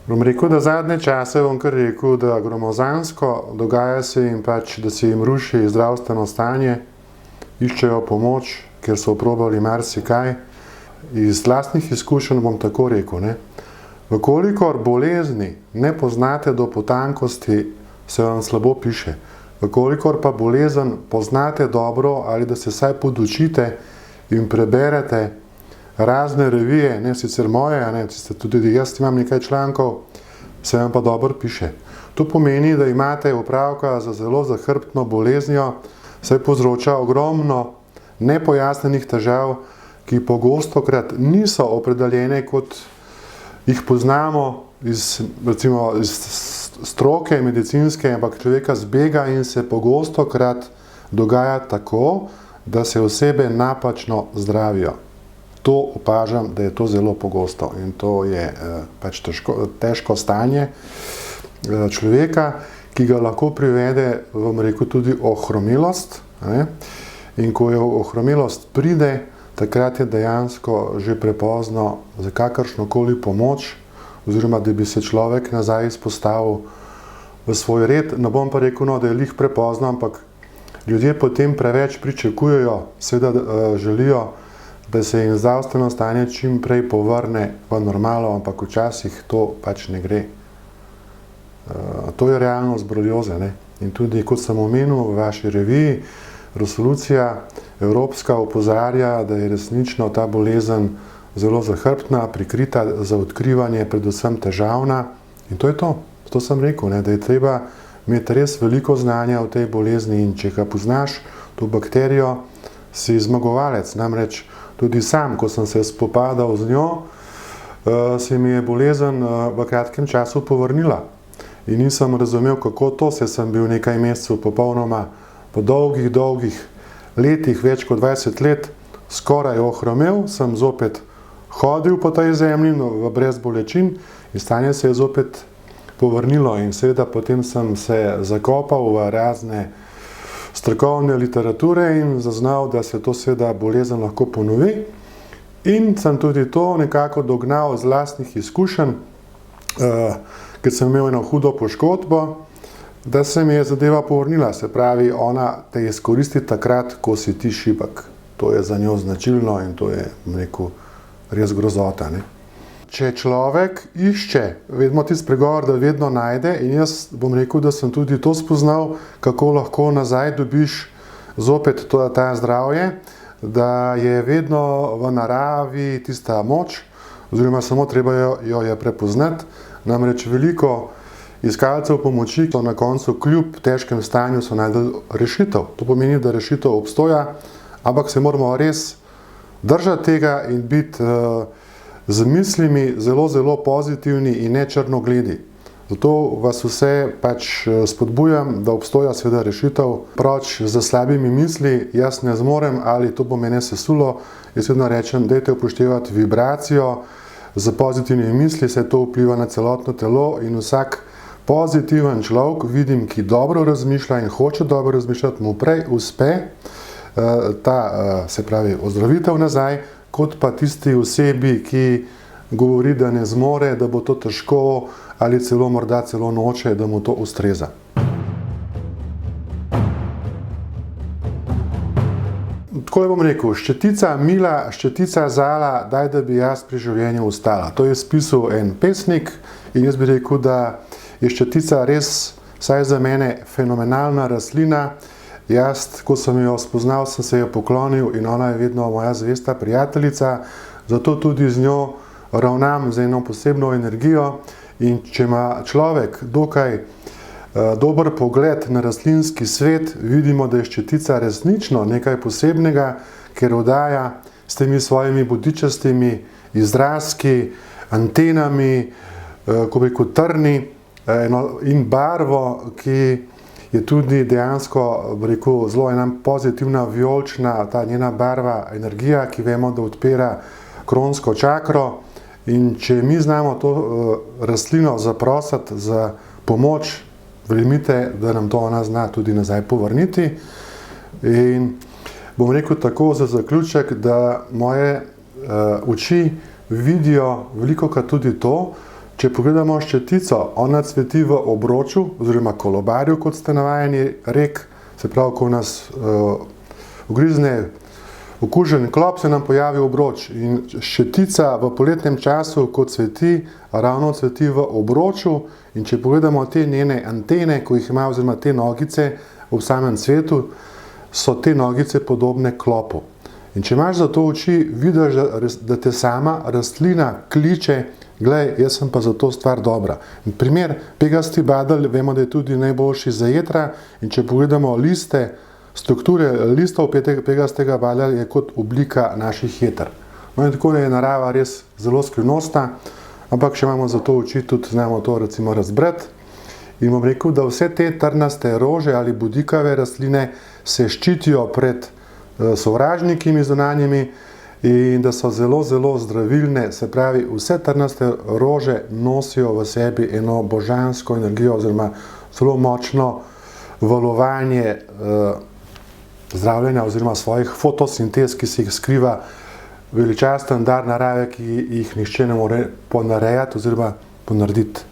Bom rekel, da zadnje čase bom kar rekel, da gromozansko dogaja se jim pač, da se jim ruši zdravstveno stanje, iščejo pomoč, ker so probali marsikaj. Iz lastnih izkušenj bom tako rekel, ne. Vkolikor bolezni ne poznate do potankosti, se vam slabo piše. Vkolikor pa bolezen poznate dobro ali da se vsaj podučite in preberete razne revije, ne sicer moje, ne, tudi jaz imam nekaj člankov, se vam pa dobro piše. To pomeni, da imate opravka z zelo zahrbtno boleznijo, saj povzroča ogromno nepojasnenih težav, ki pogostokrat niso opredeljene, kot jih poznamo iz stroke medicinske, ampak človeka zbega in se pogostokrat dogaja tako, da se osebe napačno zdravijo. To opažam, da je to zelo pogosto in to je pač težko stanje človeka, ki ga lahko privede, bom rekel, tudi ohromelost, ne? In ko je ohromelost pride, takrat je dejansko že prepozno za kakršnokoli pomoč, oziroma da bi se človek nazaj izpostavil v svoj red. Ne bom pa rekel, no, da je lih prepozno, ampak ljudje potem preveč pričakujejo, seveda želijo, da se jim zdravstveno stanje čim prej povrne v normalo, ampak včasih to pač ne gre. To je realnost borelioze, ne. In tudi, kot sem omenil v vaši reviji, resolucija evropska opozarja, da je resnično ta bolezen zelo zahrbtna, prikrita za odkrivanje, predvsem težavna. In to je to. To sem rekel, ne, da je treba imeti res veliko znanja o tej bolezni in če ga poznaš, to bakterijo, si zmagovalec. Namreč tudi sam, ko sem se spopadal z njo, se mi je bolezen v kratkem času povrnila. In nisem razumel, kako to, saj sem bil nekaj mesecev popolnoma po dolgih letih, več kot 20 let, skoraj ohromel, sem zopet hodil po tej zemlji, brez bolečin in stanje se je zopet povrnilo in seveda potem sem se zakopal v razne strokovne literature in zaznal, da se to seveda bolezen lahko ponovi in sem tudi to nekako dognal z lastnih izkušenj, ker sem imel eno hudo poškodbo, da se mi je zadeva povrnila, se pravi, ona te izkoristi takrat, ko si ti šibek. To je za njo značilno in to je, bom rekel, res grozota, ne. Če človek išče, vedno tisti pregovor, da vedno najde in jaz bom rekel, da sem tudi to spoznal, kako lahko nazaj dobiš zopet ta zdravje, da je vedno v naravi tista moč, oziroma samo treba jo je prepoznati, namreč veliko iskalcev pomoči, so na koncu kljub težkem stanju so najdel rešitev. To pomeni, da rešitev obstoja, ampak se moramo res držati tega in biti z mislimi zelo pozitivni in ne črnogledi. Zato vas vse pač spodbujam, da obstoja seveda rešitev, proč za slabimi misli, jaz ne zmorem ali to bo mene sesulo, jaz vedno rečem, dajte upoštevati vibracijo z pozitivnimi misli, se to vpliva na celotno telo in vsak pozitiven človek, vidim, ki dobro razmišlja in hoče dobro razmišljati, mu prej uspe se pravi, ozdravitev nazaj, kot pa tisti osebi, ki govori, da ne zmore, da bo to težko ali celo morda celo noče, da mu to ustreza. Tako bom rekel, ščetica mila, ščetica zala, daj da bi jaz pri življenju ostala. To je spisal en pesnik in jaz bi rekel, da je ščetica res, vsaj za mene, fenomenalna rastlina. Jaz, ko sem jo spoznal, sem se jo poklonil in ona je vedno moja zvesta prijateljica, zato tudi z njo ravnam z eno posebno energijo in če ima človek dokaj dober pogled na rastlinski svet, vidimo, da je ščetica resnično nekaj posebnega, ker oddaja s temi svojimi bodičastimi izrazki, antenami, ko bi rekel trni in barvo, ki je tudi dejansko, rekel, zelo ena pozitivna, vijolična, ta njena barva, energija, ki vemo, da odpira kronsko čakro. In če mi znamo to rastlino zaprositi za pomoč, verjemite, da nam to ona zna tudi nazaj povrniti. In bom rekel tako za zaključek, da moje oči vidijo velikokrat tudi to, Če pogledamo ščetico, ona cveti v obroču oziroma kolobarju, kot ste navajeni rek, se pravi, ko nas ugrizne okužen klop, se nam pojavi obroč. In ščetica v poletnem času, ko cveti, ravno cveti v obroču. In če pogledamo te njene antene, ko jih ima, oziroma te nogice v samem cvetu, so te nogice podobne klopu. In če imaš za to oči, vidiš, da te sama rastlina kliče, glej, jaz sem pa za to stvar dobra. In primer, pegasti badelj, vemo, da je tudi najboljši za jetra. In če pogledamo liste, strukture listov pegastega badelja je kot oblika naših jeter. No in tako je narava res zelo skrivnostna, ampak če imamo za to oči, tudi znamo to recimo razbrati. In bom rekel, da vse te trnaste rože ali bodikave rastline se ščitijo pred sovražniki zunanjimi in da so zelo, zelo zdravilne. Se pravi, vse trnaste rože nosijo v sebi eno božansko energijo oziroma zelo močno valovanje zdravljenja oziroma svojih fotosintez, ki se jih skriva veličasten dar narave, ki jih nihče ne more ponarejati oziroma ponarediti.